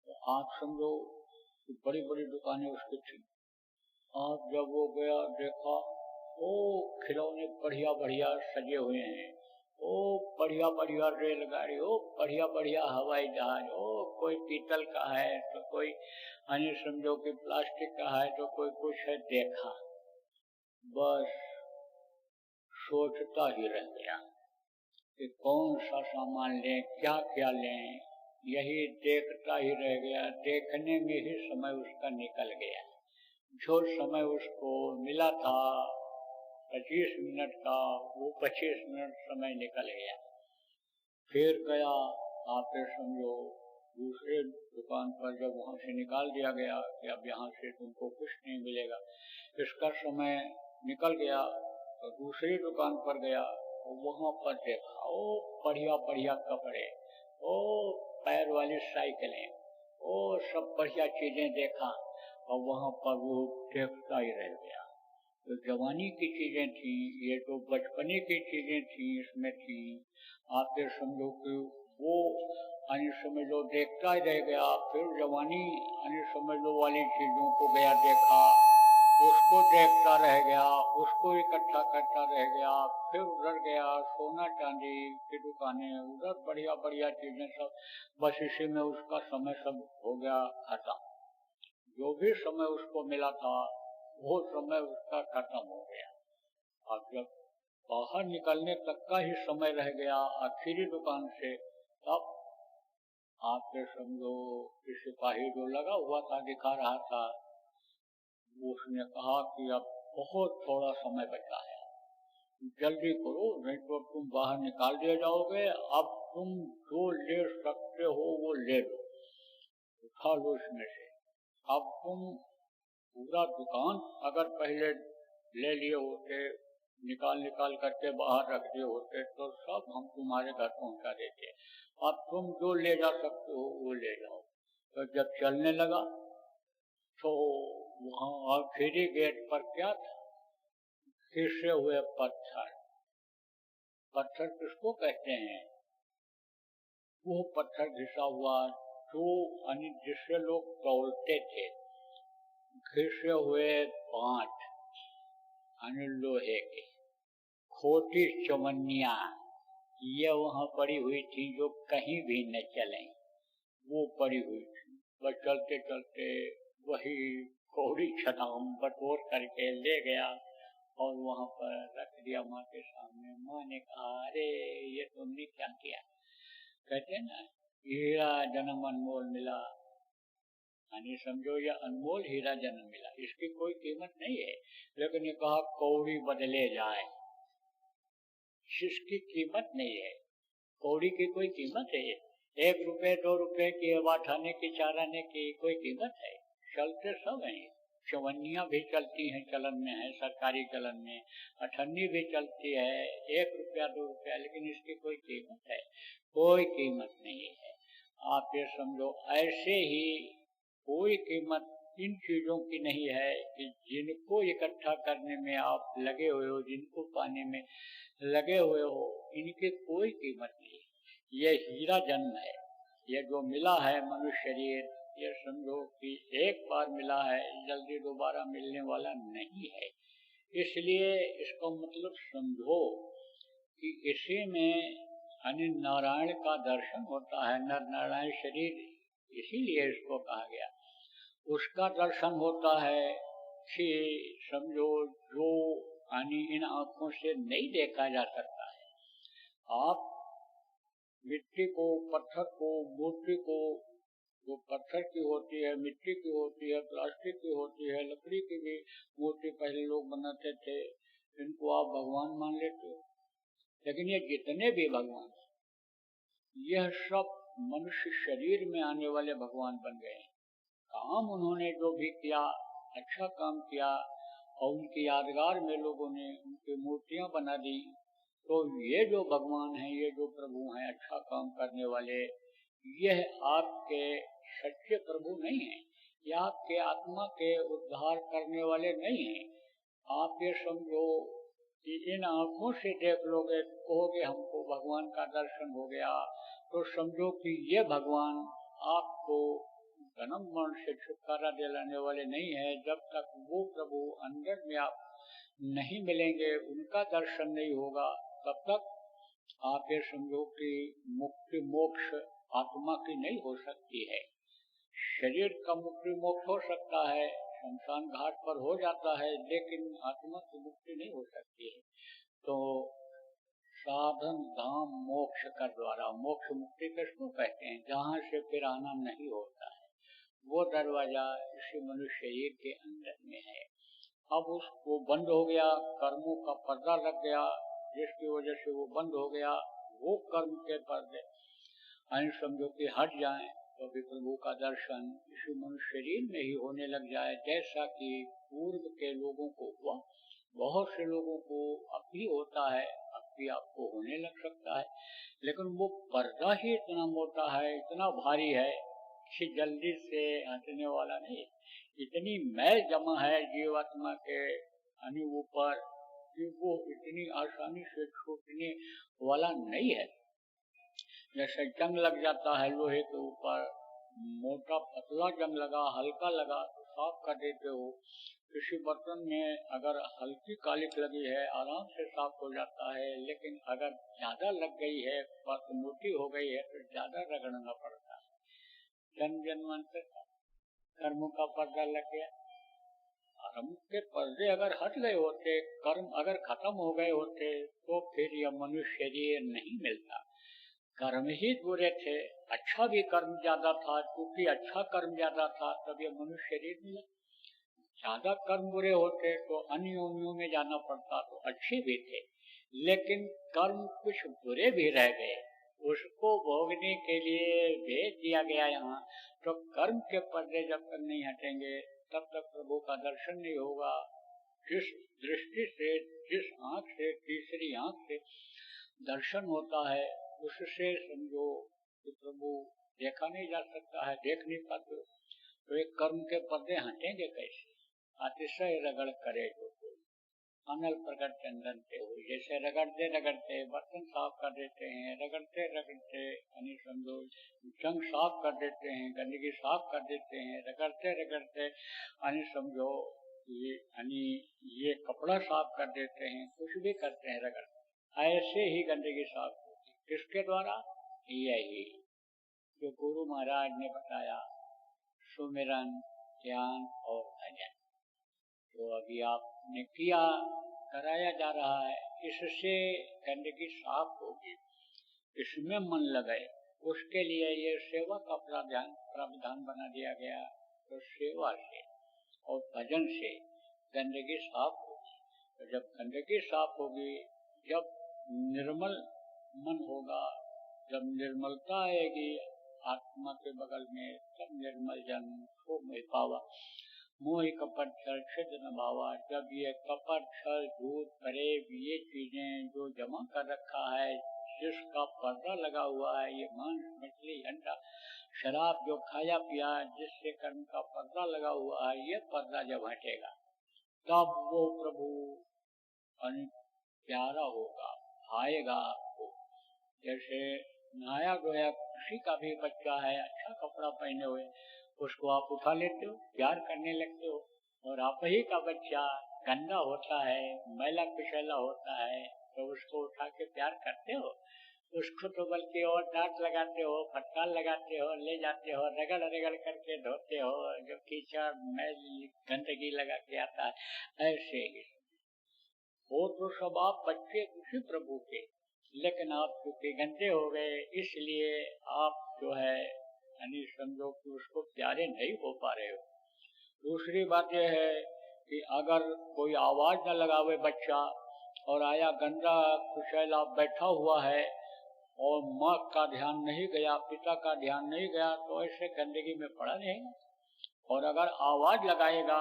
तो आप समझो बड़ी बड़ी दुकानें उसकी थी। आप जब वो गया देखा, ओ खिलौने बढ़िया बढ़िया सजे हुए हैं, ओ बढ़िया बढ़िया रेलगाड़ी, ओ बढ़िया बढ़िया हवाई जहाज, ओ कोई पीतल का है तो कोई अन्य समझो कि प्लास्टिक का है तो कोई कुछ है। देखा, बस सोचता ही रह गया कि कौन सा सामान लें, क्या क्या लें, यही देखता ही रह गया। देखने में ही समय उसका निकल गया। जो समय उसको मिला था 25 मिनट का, वो 25 मिनट समय निकल गया। फिर गया, आप समझो दूसरे दुकान पर, जब वहाँ से निकाल दिया गया कि अब यहाँ से तुमको कुछ नहीं मिलेगा, इसका समय निकल गया, तो दूसरी दुकान पर गया, वहाँ पर देखा, ओ बढ़िया बढ़िया कपड़े, ओ पैर वाली साइकिलें, ओ सब बढ़िया चीजें देखा, और वहाँ पर वो देखता ही रह गया। तो जवानी की चीजें थी, ये तो बचपने की चीजें थी, इसमें थी। आप ये समझो कि वो अन्य समझ लो देखता ही रह गया। फिर जवानी अन्य समझ लो वाली चीजों को गया देखा, उसको देखता रह गया, उसको इकट्ठा करता रह गया। फिर उधर गया, सोना चांदी की दुकानें, उधर बढ़िया बढ़िया चीजें सब, बस इसी में उसका समय सब हो गया खत्म। जो भी समय उसको मिला था वो समय उसका खत्म हो गया। अब जब बाहर निकलने तक का ही समय रह गया आखिरी दुकान से, तब आप ये समझो कि सिपाही जो लगा हुआ था दिखा रहा था, उसने कहा कि अब बहुत थोड़ा समय बचा है, जल्दी करो नहीं तो तुम बाहर निकाल दिए जाओगे। अब तुम जो ले सकते हो वो ले लो, उठा लो इसमें से। अब तुम पूरा दुकान अगर पहले ले लिए होते, निकाल करके बाहर रख दिए होते, तो सब हम तुम्हारे घर पहुंचा देते। अब तुम जो ले जा सकते हो वो ले जाओ। तो जब चलने लगा तो वहाँ आखिरी गेट पर क्या था, घिसे हुए पत्थर। पत्थर किसको कहते हैं? वो पत्थर घिसा हुआ जो जिससे लोग तोलते थे, घिसे हुए पांच लोहे के, खोटी चवन्निया ये वहाँ पड़ी हुई थी जो कहीं भी न चले, वो पड़ी हुई थी। बस चलते चलते वही कोड़ी छटाम बटोर करके ले गया और वहाँ पर रख दिया माँ के सामने। माँ ने कहा, अरे ये तुमने क्या किया? कहते ना, हीरा जन्म अनमोल मिला, यानी समझो ये अनमोल हीरा जन्म मिला, इसकी कोई कीमत नहीं है। लेकिन ये कहा कौड़ी बदले जाए, इसकी कीमत नहीं है। कौड़ी की कोई कीमत है? 1 रुपए 2 रुपए की हवा ठाने की चाराने की कोई कीमत है? चलते सब हैं। चवन्नियाँ भी चलती हैं, चलन में है, सरकारी चलन में। अठन्नी भी चलती है, 1 रुपया 2 रुपया, लेकिन इसकी कोई कीमत है? कोई कीमत नहीं है। आप ये समझो ऐसे ही कोई कीमत इन चीजों की नहीं है कि जिनको इकट्ठा करने में आप लगे हुए हो, जिनको पाने में लगे हुए हो, इनकी कोई कीमत नहीं। ये हीरा जन्म है, ये जो मिला है मनुष्य शरीर, ये समझो कि एक बार मिला है, जल्दी दोबारा मिलने वाला नहीं है। इसलिए इसको मतलब समझो कि इसी में यानी नारायण का दर्शन होता है। नर नारायण शरीर, इसीलिए इसको कहा गया, उसका दर्शन होता है कि समझो जो यानी इन आंखों से नहीं देखा जा सकता है। आप मिट्टी को, पत्थर को, मूर्ति को, जो पत्थर की होती है, मिट्टी की होती है, प्लास्टिक की होती है, लकड़ी की भी मूर्ति पहले लोग बनाते थे, इनको आप भगवान मान लेते हो। लेकिन ये जितने भी भगवान, यह सब मनुष्य शरीर में आने वाले भगवान बन गए। काम उन्होंने जो भी किया, अच्छा काम किया, और उनकी यादगार में लोगों ने उनकी मूर्तियां बना दी। तो ये जो भगवान हैं, ये जो प्रभु हैं अच्छा काम करने वाले, यह आपके सच्चे प्रभु नहीं हैं, या आपके आत्मा के उद्धार करने वाले नहीं हैं। आप ये समझो कि इन आंखों से देख लोगे, कहोगे हमको भगवान का दर्शन हो गया, तो समझो कि ये भगवान आपको जन्म मरण से छुटकारा दिलाने वाले नहीं है। जब तक वो प्रभु अंदर में आप नहीं मिलेंगे, उनका दर्शन नहीं होगा, तब तक आप ये समझो कि मुक्ति मोक्ष आत्मा की नहीं हो सकती है। शरीर का मुक्ति मोक्ष हो सकता है, शमशान घाट पर हो जाता है, लेकिन आत्मा की मुक्ति नहीं हो सकती है। तो साधन धाम मोक्ष का द्वारा, मोक्ष मुक्ति किसको कहते हैं? जहाँ से फिर आना नहीं होता है, वो दरवाजा इसी मनुष्य शरीर के अंदर में है। अब उसको बंद हो गया, कर्मों का पर्दा लग गया, जिसकी वजह से वो बंद हो गया। वो कर्म के पर्दे समझो कि हट जाएं, तो भी प्रभु का दर्शन इसी मनुष्य शरीर में ही होने लग जाए। जैसा कि पूर्व के लोगों को हुआ, बहुत से लोगों को अब भी होता है, अब भी आपको होने लग सकता है, लेकिन वो पर्दा ही इतना मोटा है, इतना भारी है कि जल्दी से हटने वाला नहीं। इतनी मैल जमा है जीवात्मा के ऊपर कि वो इतनी आसानी से छूटने वाला नहीं है। जैसे जंग लग जाता है लोहे के ऊपर, मोटा पतला जंग लगा, हल्का लगा तो साफ कर देते हो। किसी बर्तन में अगर हल्की कालिक लगी है, आराम से साफ हो जाता है, लेकिन अगर ज्यादा लग गई है, बात मोटी हो गई है, तो ज्यादा रगड़ना पड़ता है। जन्म जन्मांतर का कर्मों का पर्दा लग गया। कर्म के पर्दे अगर हट गए होते, कर्म अगर खत्म हो गए होते, तो फिर यह मनुष्य शरीर नहीं मिलता। कर्म ही बुरे थे, अच्छा भी कर्म ज्यादा था, क्योंकि अच्छा कर्म ज्यादा था तब यह मनुष्य शरीर मिला। ज्यादा कर्म बुरे होते तो अन्य योनियों में जाना पड़ता, तो अच्छे भी थे, लेकिन कर्म कुछ बुरे भी रह गए, उसको भोगने के लिए भेज दिया गया यहाँ। तो कर्म के पर्दे जब तक नहीं हटेंगे, तब तक प्रभु का दर्शन नहीं होगा। जिस दृष्टि से, जिस आंख से, तीसरी आंख से दर्शन होता है, उससे समझो कि प्रभु देखा नहीं जा सकता है, देख नहीं पाते। तो एक कर्म के पर्दे हटेंगे कैसे? अतिशय रगड़ करे जो कोई अनल प्रकट चंदन से हुई। जैसे रगड़ते रगड़ते बर्तन साफ कर देते हैं, रगड़ते रगड़ते यानी समझो जंग साफ कर देते हैं, गंदगी साफ कर देते हैं, रगड़ते रगड़ते यानी समझो ये कपड़ा साफ कर देते हैं, कुछ भी करते हैं रगड़ते। ऐसे ही गंदगी साफ होती, किसके द्वारा? यही जो गुरु महाराज ने बताया, सुमिरन, ध्यान और भजन। तो अभी आपने किया, कराया जा रहा है, इससे गंदगी साफ होगी, इसमें मन लगाए। उसके लिए ये सेवा का प्रावधान बना दिया गया। तो सेवा से और भजन से गंदगी साफ होगी। तो जब गंदगी साफ होगी, जब निर्मल मन होगा, जब निर्मलता आएगी आत्मा के बगल में, तब निर्मल जन को मिल पावा। मोह कपट छल छिद न भावा। जब ये कपट छल झूठ फरेब ये चीजें जो जमा कर रखा है जिसका पर्दा लगा हुआ है, ये मांस मछली अंडा शराब जो खाया पिया जिससे कर्म का पर्दा लगा हुआ है, ये पर्दा जब हटेगा तब वो प्रभु प्यारा होगा, भाएगा आपको। जैसे नहाया धोया किसी का भी बच्चा है, अच्छा कपड़ा पहने हुए, उसको आप उठा लेते हो, प्यार करने लगते हो। और आप ही का बच्चा गंदा होता है, मैला पिछला होता है, तो उसको उठा के प्यार करते हो। उसको तो बल्कि और डांट लगाते हो, फटकार लगाते हो, ले जाते हो, रगड़ रगड़ करके धोते हो, जो कीचड़ मैल गंदगी लगा के आता है। ऐसे ही वो तो सब आप बच्चे उसी प्रभु के, लेकिन आप चूंकि गंदे हो गए इसलिए आप जो है यानी समझो कि उसको प्यारे नहीं हो पा रहे हो। दूसरी बात यह है कि अगर कोई आवाज न लगावे बच्चा और आया गंदा कुशैला बैठा हुआ है और माँ का ध्यान नहीं गया, पिता का ध्यान नहीं गया, तो ऐसे गंदगी में पड़ा रहेगा। और अगर आवाज लगाएगा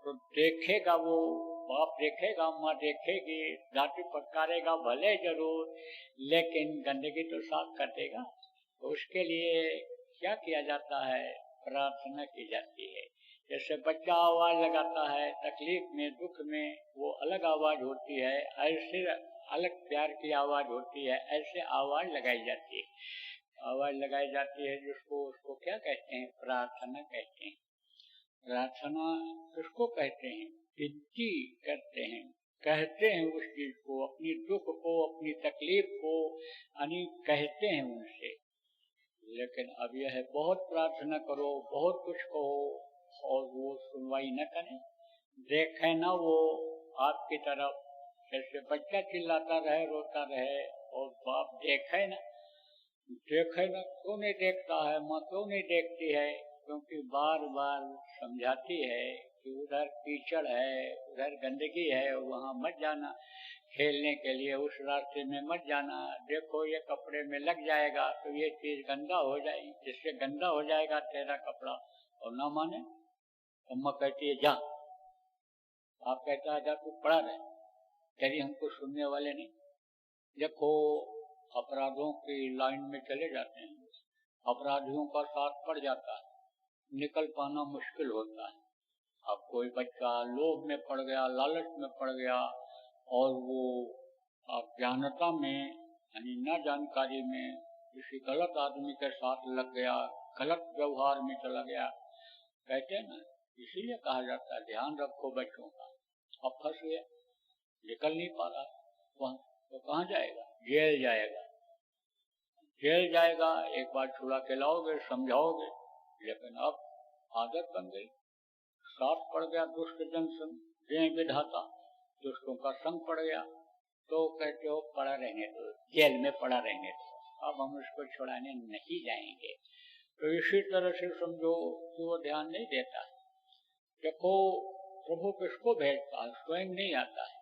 तो देखेगा, वो बाप देखेगा, माँ देखेगी, डांटी फटकारेगा भले जरूर, लेकिन गंदगी तो साफ कर देगा। तो उसके लिए क्या किया जाता है? प्रार्थना की जाती है। जैसे बच्चा आवाज लगाता है तकलीफ में, दुख में, वो अलग आवाज होती है, ऐसे अलग प्यार की आवाज होती है, ऐसे आवाज लगाई जाती है। आवाज लगाई जाती है जिसको उसको क्या कहते हैं? प्रार्थना कहते हैं। प्रार्थना किसको कहते हैं? विनती करते हैं, कहते हैं उस चीज को, अपनी दुख को, अपनी तकलीफ को यानी कहते हैं उनसे। लेकिन अब यह है बहुत प्रार्थना करो, बहुत कुछ कहो और वो सुनवाई न करें, देखे ना वो आपकी तरफ, जैसे बच्चा चिल्लाता रहे, रोता रहे और बाप देखे ना, क्यों नहीं देखता है, माँ क्यों नहीं देखती है? क्योंकि बार बार समझाती है कि उधर कीचड़ है, उधर गंदगी है, वहाँ मत जाना खेलने के लिए, उस रास्ते में मत जाना, देखो ये कपड़े में लग जाएगा तो ये चीज गंदा हो जाएगी, जिससे गंदा हो जाएगा तेरा कपड़ा। और ना माने, अम्मा कहती है जा, आप कहता है जा तू पड़ा रहे, यदि हमको सुनने वाले नहीं। देखो अपराधों की लाइन में चले जाते हैं, अपराधियों का साथ पड़ जाता है, निकल पाना मुश्किल होता है। अब कोई बच्चा लोभ में पड़ गया, लालच में पड़ गया और वो अज्ञानता में यानी न जानकारी में किसी गलत आदमी के साथ लग गया, गलत व्यवहार में चला गया, कहते हैं ना, इसीलिए कहा जाता है ध्यान रखो बच्चों का। अब फंस गया, निकल नहीं पा रहा, वहां तो कहाँ जाएगा? जेल जाएगा। जेल जाएगा, एक बार छुड़ा के लाओगे, समझाओगे, लेकिन अब आदत बन गई, साथ पड़ गया दुष्ट जन संग विधाता, दुष्टों का संग पड़ गया, तो कहते हो पड़ा रहने दो, जेल में पड़ा रहने दो, अब हम उसको छुड़ाने नहीं जाएंगे। तो इसी तरह से समझो कि वो ध्यान नहीं देता है। देखो प्रभु किसको भेजता है? स्वयं नहीं आता है,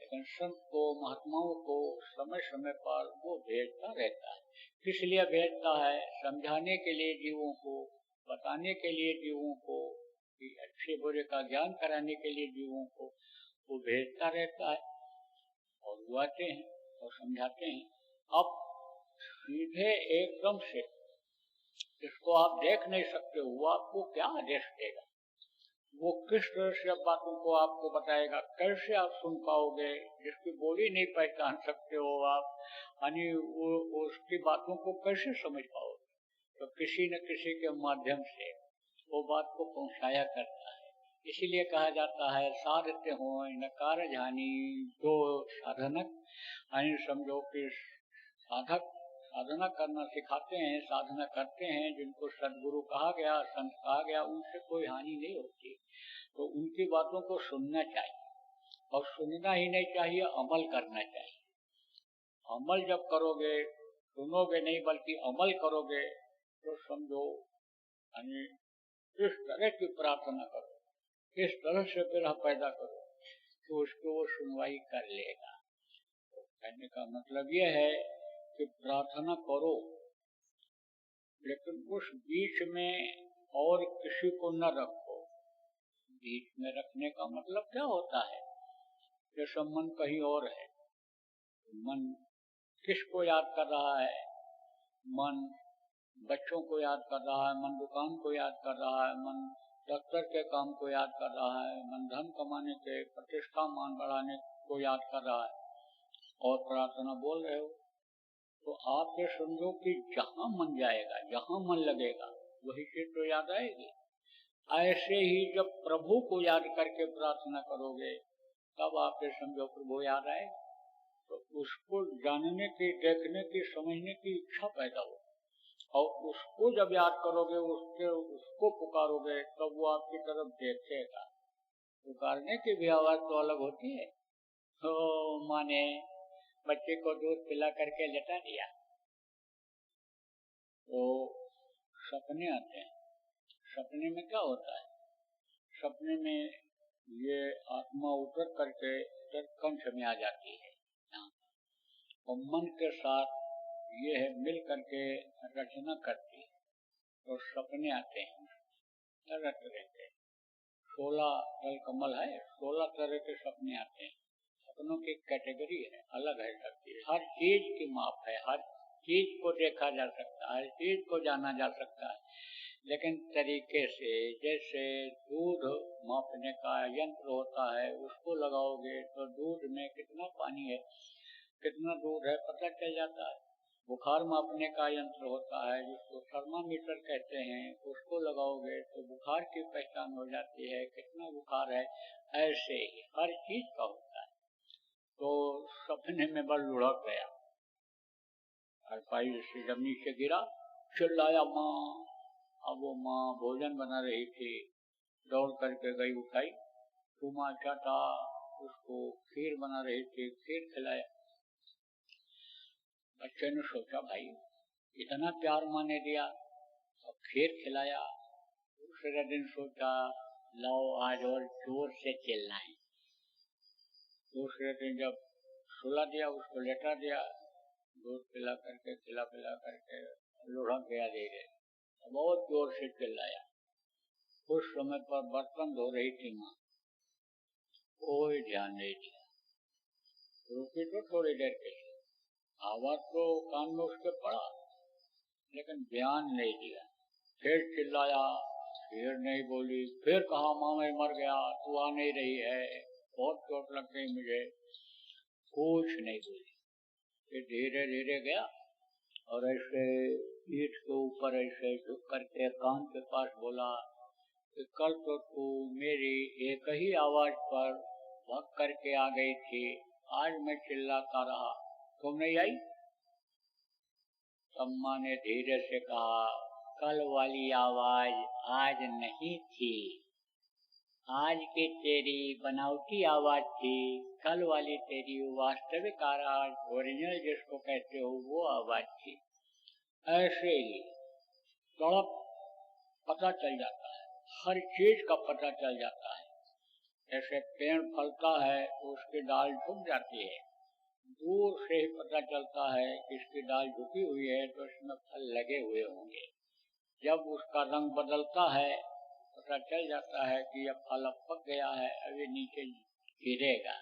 लेकिन संत को, महात्माओं को समय समय पर वो भेजता रहता है। किस लिए भेजता है? समझाने के लिए जीवों को, बताने के लिए जीवों को, कि अच्छे बुरे का ज्ञान कराने के लिए जीवों को वो भेजता रहता है। और वो आते हैं और समझाते हैं। अब सीधे एकदम से जिसको आप देख नहीं सकते, वो आपको क्या आदेश देगा? वो किस तरह से अब बातों को आपको बताएगा? कैसे आप सुन पाओगे? जिसकी बोली नहीं पहचान सकते हो आप, यानी उसकी बातों को कैसे समझ पाओगे? तो किसी न किसी के माध्यम से वो बात को पहुंचाया करता है। इसीलिए कहा जाता है साधते हो न कार्य जानी, जो साधनक यानी समझो कि साधक साधना करना सिखाते हैं, साधना करते हैं, जिनको सदगुरु कहा गया, संत कहा गया, उनसे कोई हानि नहीं होती। तो उनकी बातों को सुनना चाहिए, और सुनना ही नहीं चाहिए, अमल करना चाहिए। अमल जब करोगे, सुनोगे नहीं बल्कि अमल करोगे, तो समझो यानी इस तरह की प्रार्थना करो, इस तरह से विरह पैदा करो तो उसको वो सुनवाई कर लेगा। तो कहने का मतलब यह है कि प्रार्थना करो, लेकिन उस बीच में और किसी को न रखो। बीच में रखने का मतलब क्या होता है? जैसे मन कहीं और है, मन किसको याद कर रहा है? मन बच्चों को याद कर रहा है, मन दुकान को याद कर रहा है, मन दफ्तर के काम को याद कर रहा है, मन धन कमाने के, प्रतिष्ठा मान बढ़ाने को याद कर रहा है, और प्रार्थना बोल रहे हो। तो आप ये समझो कि जहां मन जाएगा, जहां मन लगेगा, वही चीज तो याद आएगी। ऐसे ही जब प्रभु को याद करके प्रार्थना करोगे, तब आप ये समझो प्रभु याद आए, तो उसको जानने की, देखने की, समझने की इच्छा पैदा हो, और उसको जब याद करोगे, उसको पुकारोगे, तब वो आपकी तरफ देखेगा। पुकारने की भी आवाज तो अलग होती है। तो माने बच्चे को दूध पिला करके लेटा दिया, तो सपने आते हैं। सपने में क्या होता है? सपने में ये आत्मा उतर करके कंठ में आ जाती है, और मन के साथ ये है मिल करके रचना करती है, तो सपने आते हैं तरह तरह के। 16 दल कमल है, 16 तरह के सपने आते हैं। सपनों की कैटेगरी है, अलग है सबकी, हर चीज की माप है, हर चीज को देखा जा सकता है, हर चीज को जाना जा सकता है, लेकिन तरीके से। जैसे दूध मापने का यंत्र होता है, उसको लगाओगे तो दूध में कितना पानी है, कितना दूध है पता चल जाता है। बुखार मापने का यंत्र होता है, जिसको थर्मामीटर कहते हैं, उसको लगाओगे तो बुखार की पहचान हो जाती है, कितना बुखार है। ऐसे ही हर चीज का होता है। तो सपने में बल लुढ़क गया, अरपाई से जब नीचे गिरा, चिल्लाया माँ। अब वो माँ भोजन बना रही थी, दौड़ करके गई, उठाई, चूमा चाटा, उसको खीर बना रही थी, खीर खिलाया। बच्चे ने सोचा भाई इतना प्यार माँ ने दिया और खीर खिलाया। दूसरे दिन सोचा लाओ आज और जोर से चिल्लाना है। दूसरे दिन जब सुला दिया, उसको लेटा दिया, दूध पिला करके, खिला पिला करके लुढ़क गया धीरे, बहुत जोर से चिल्लाया। उस समय पर बर्तन धो रही थी माँ, कोई ध्यान नहीं दिया। रुकी तो थोड़ी देर के लिए, आवाज तो कान में उसके पड़ा, लेकिन ध्यान नहीं दिया। फिर चिल्लाया, फिर नहीं बोली, फिर कहा माँ मैं मर गया, तू आ नहीं रही है, बहुत चोट लग गई मुझे, कुछ नहीं बोली। फिर धीरे धीरे गया और ऐसे पीठ के ऊपर ऐसे झुक करके कान के पास बोला कि कल तो तू मेरी एक ही आवाज पर भाग करके आ गई थी, आज मैं चिल्लाता रहा, तुम नहीं आई? अम्मा ने धीरे से कहा कल वाली आवाज आज नहीं थी, आज की तेरी बनावटी आवाज थी, कल वाली तेरी वास्तविक आवाज, ओरिजिनल जिसको कहते हो, वो आवाज थी। ऐसे ही तड़प पता चल जाता है, हर चीज का पता चल जाता है। जैसे पेड़ फलता है तो उसकी डाल झुक जाती है, दूर से ही पता चलता है कि इसकी डाल झुकी हुई है तो इसमें फल लगे हुए होंगे। जब उसका रंग बदलता है पता चल जाता है कि यह फल अब पक गया है, अभी नीचे गिरेगा।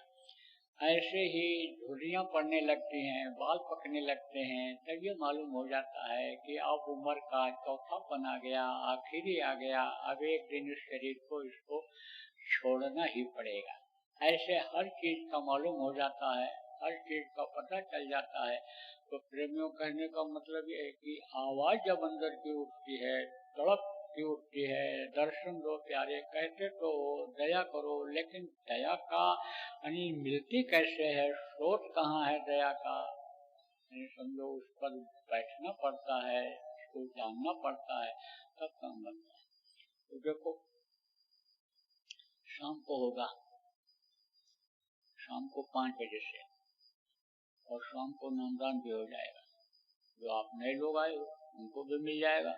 ऐसे ही झुर्रियां पड़ने लगती हैं, बाल पकने लगते हैं, तब ये मालूम हो जाता है कि अब उम्र का चौथापन आ गया, आखिरी आ गया, अब एक दिन इस शरीर को इसको छोड़ना ही पड़ेगा। ऐसे हर चीज का मालूम हो जाता है, हर चीज का पता चल जाता है। तो प्रेमियों कहने का मतलब ये है कि आवाज जब अंदर की उठती है, तड़प की उठती है, दर्शन दो प्यारे, कहते तो दया करो, लेकिन दया का मिलती कैसे है, स्रोत कहाँ है दया का, समझो उस पर बैठना पड़ता है, उसको जानना पड़ता है, तब काम बनता है। तो देखो शाम को होगा, शाम को 5 बजे से, और शाम को नामदान भी हो जाएगा। जो आप नए लोग आए हो उनको भी मिल जाएगा,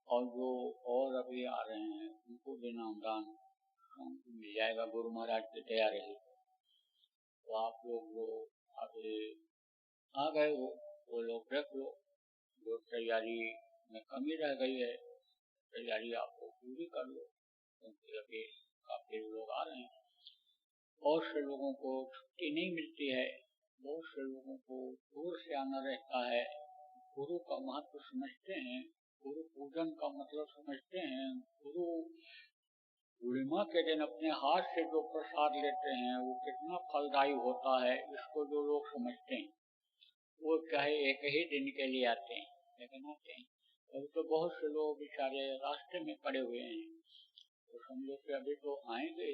और जो और अभी आ रहे हैं उनको भी नामदान शाम को मिल जाएगा। गुरु महाराज की तैयारी है, तो आप लोग जो अभी आ गए हो वो लोग देख लो, जो तैयारी में कमी रह गई है तैयारी आपको पूरी कर लो, क्योंकि अभी काफी लोग आ रहे हैं। और से लोगों को छुट्टी नहीं मिलती है, बहुत से लोगों को दूर से आना रहता है, गुरु का महत्व समझते हैं, गुरु पूजन का मतलब समझते हैं, गुरु पूर्णिमा के दिन अपने हाथ से जो प्रसाद लेते हैं वो कितना फलदायी होता है, इसको जो लोग समझते हैं वो चाहे एक ही दिन के लिए आते हैं लेकिन आते हैं। अभी तो बहुत से लोग बेचारे रास्ते में पड़े हुए हैं, तो समझो कि अभी तो आएंगे।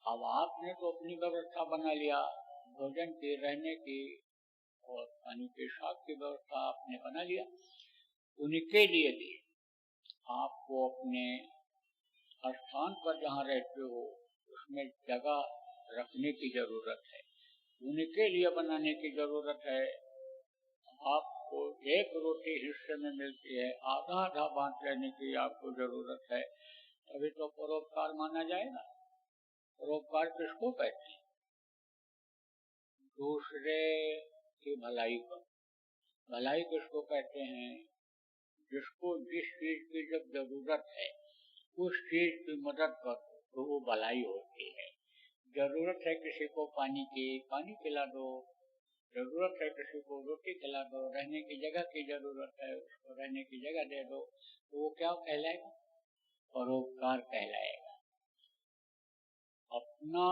अब आपने तो अपनी व्यवस्था बना लिया, भोजन की, रहने की और पानी पेशाब की व्यवस्था आपने बना लिया। उनके लिए भी आपको अपने स्थान पर जहाँ रहते हो उसमें जगह रखने की जरूरत है, उनके लिए बनाने की जरूरत है। आपको एक रोटी हिस्से में मिलती है, आधा आधा बांट लेने की आपको जरूरत है, तभी तो परोपकार माना जाएगा। परोपकार किसको कहते हैं? दूसरे की भलाई को। भलाई किसको कहते हैं? जिसको जिस चीज की जब जरूरत है उस चीज की मदद करो तो वो भलाई होती है। जरूरत है किसी को पानी की, पानी पिला दो। जरूरत है किसी को रोटी खिला दो, रहने की जगह की जरूरत है उसको रहने की जगह दे दो, तो वो क्या कहलाएगा? परोपकार कहलाएगा। अपना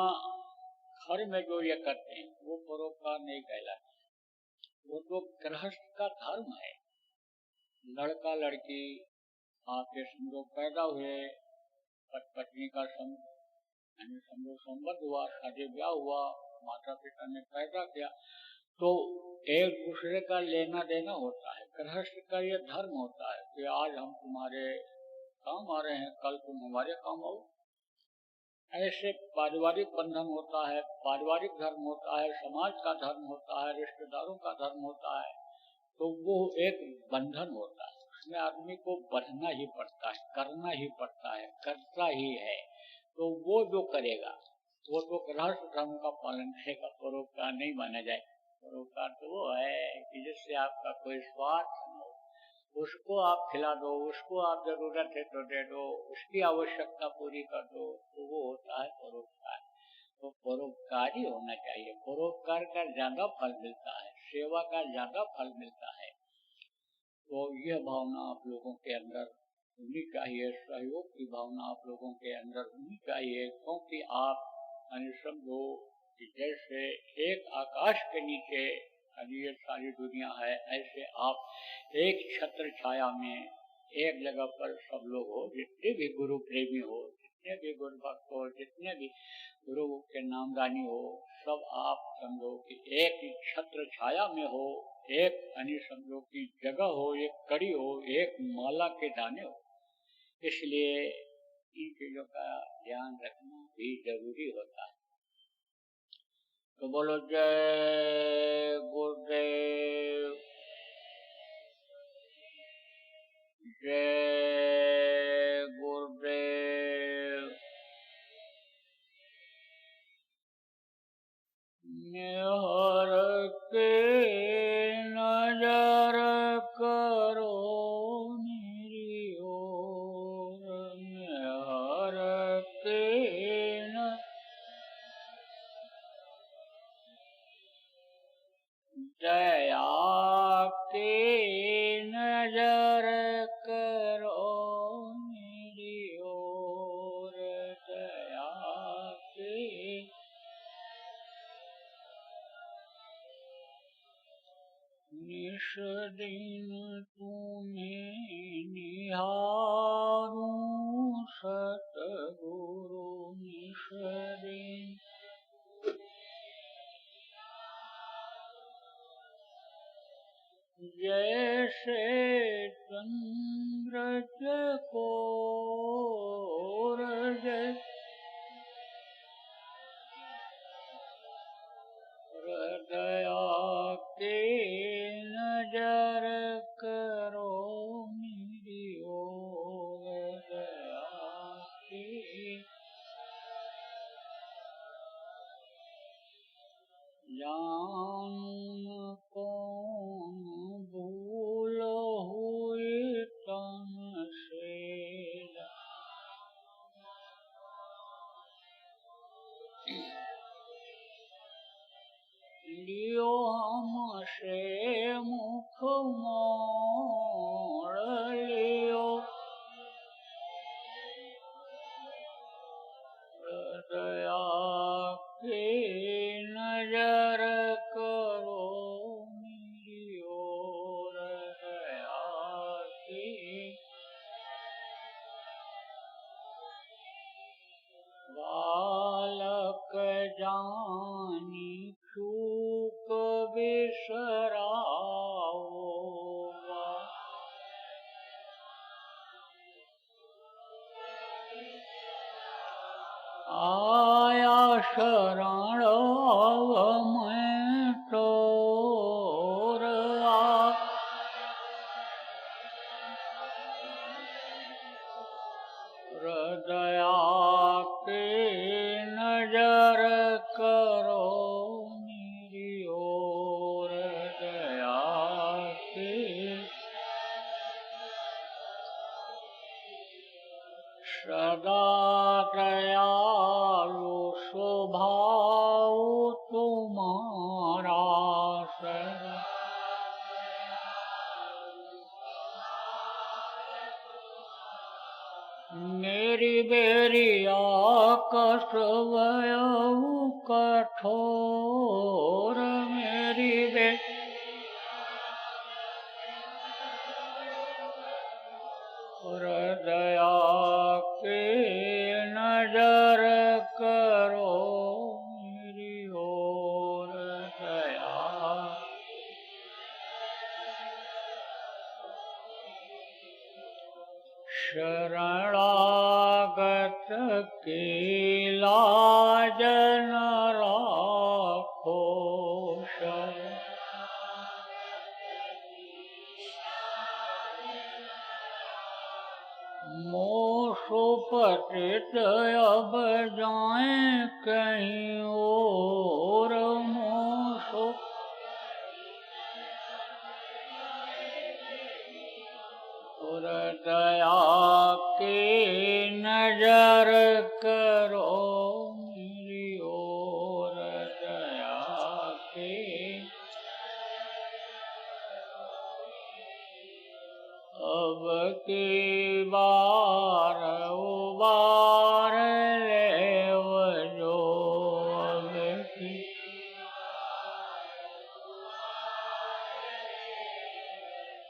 घर में जो ये करते हैं वो परोपकार नहीं कहलाता, वो तो गृहस्थ का धर्म है। लड़का लड़की आपके समझो पैदा हुए, पत्नी का समझो संबंध हुआ, शादी ब्याह हुआ, माता पिता ने पैदा किया, तो एक दूसरे का लेना देना होता है। गृहस्थ का ये धर्म होता है कि आज हम तुम्हारे काम आ रहे हैं, कल तुम हमारे काम आओ। ऐसे पारिवारिक बंधन होता है, पारिवारिक धर्म होता है, समाज का धर्म होता है, रिश्तेदारों का धर्म होता है। तो वो एक बंधन होता है, उसमें आदमी को बंधना ही पड़ता है, करना ही पड़ता है, करता ही है। तो वो जो करेगा वो तो गृहस्थ धर्म का पालन करेगा, परोपकार नहीं माना जाए। परोपकार तो वो है कि जिससे आपका कोई स्वार्थ न हो, उसको आप खिला दो, उसको आप जरूरत है तो दे दो, उसकी आवश्यकता पूरी कर दो, तो वो होता है परोपकार। तो परोपकारी होना चाहिए, परोपकार का ज्यादा फल मिलता है, सेवा का ज्यादा फल मिलता है। तो यह भावना आप लोगों के अंदर होनी चाहिए, सहयोग की भावना आप लोगों के अंदर होनी चाहिए, क्योंकि आप समझो कि जैसे एक आकाश के नीचे ये सारी दुनिया है, ऐसे आप एक छत्र छाया में एक जगह पर सब लोग हो, जितने भी गुरु प्रेमी हो, जितने भी गुरु भक्त हो, जितने भी गुरु के नामदानी हो, सब आप समझो कि एक छत्र छाया में हो, एक समझो की जगह हो, एक कड़ी हो, एक माला के दाने हो। इसलिए इन चीजों का ध्यान रखना भी जरूरी होता है। तो बोलो जय गुरुदेव, जय गुरुदेव। निहर के नजर करो मेरी ओर, निहर के दया के नजर करो मेरी ओर, दया के निश दिन तुम्हें निहारूं सतगुरु, निश दिन जैसे चंद्र चकोर, दया के नजर करो मेरी ओर, दया के जानूं कौन भूल हुई तन से, लियो हमसे मुख मोड़ लियो, दया की नजर करो मेरी ओर, दया की बालक जानी चूक बिसराओ, आया शरण अब मैं तोर, हृदया की नजर करो मेरी ओर, दया की सदा दयालु स्वभाव तुम्हारा, सदा मेरी बेरिया कसवयऊ कठोर, मेरी हृदया की नजर करो मेरी ओर, दया शरणागत की लाज न राखो, मोह पतित अब जाएं कहीं और, मोह दया की नजर करो मेरी ओर, दया की अब की बार उबार लेव जो, अब की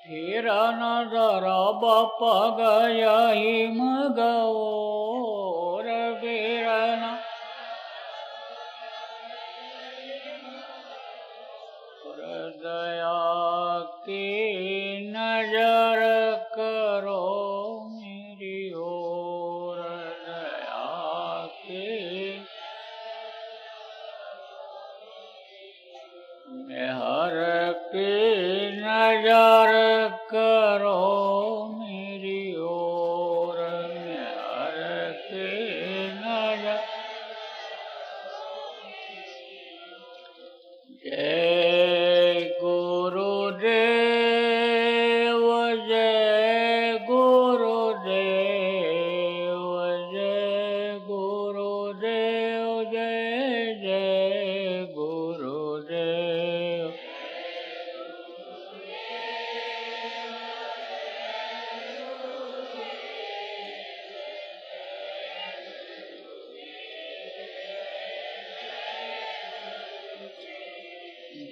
फिर नजर पग यही मगोर, बीरन हृदया की नजर करो मेरी ओर, दया की मेहर की नजर करो मेरी ओर, मेहर की नजर। जय गुरुदेव, जय गुरुदेव, जय गुरुदेव, जय जय गुरुदेव।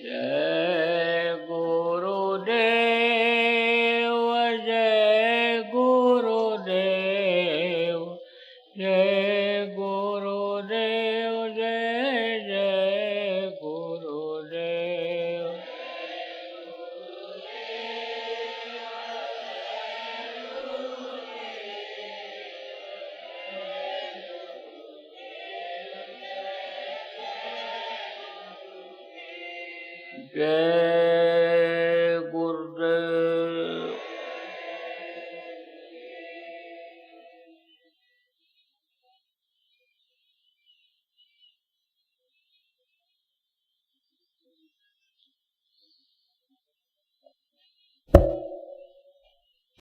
जय गुरुदेव, जय गुरुदेव, जय गुरुदेव, जय जय गुरुदेव। जय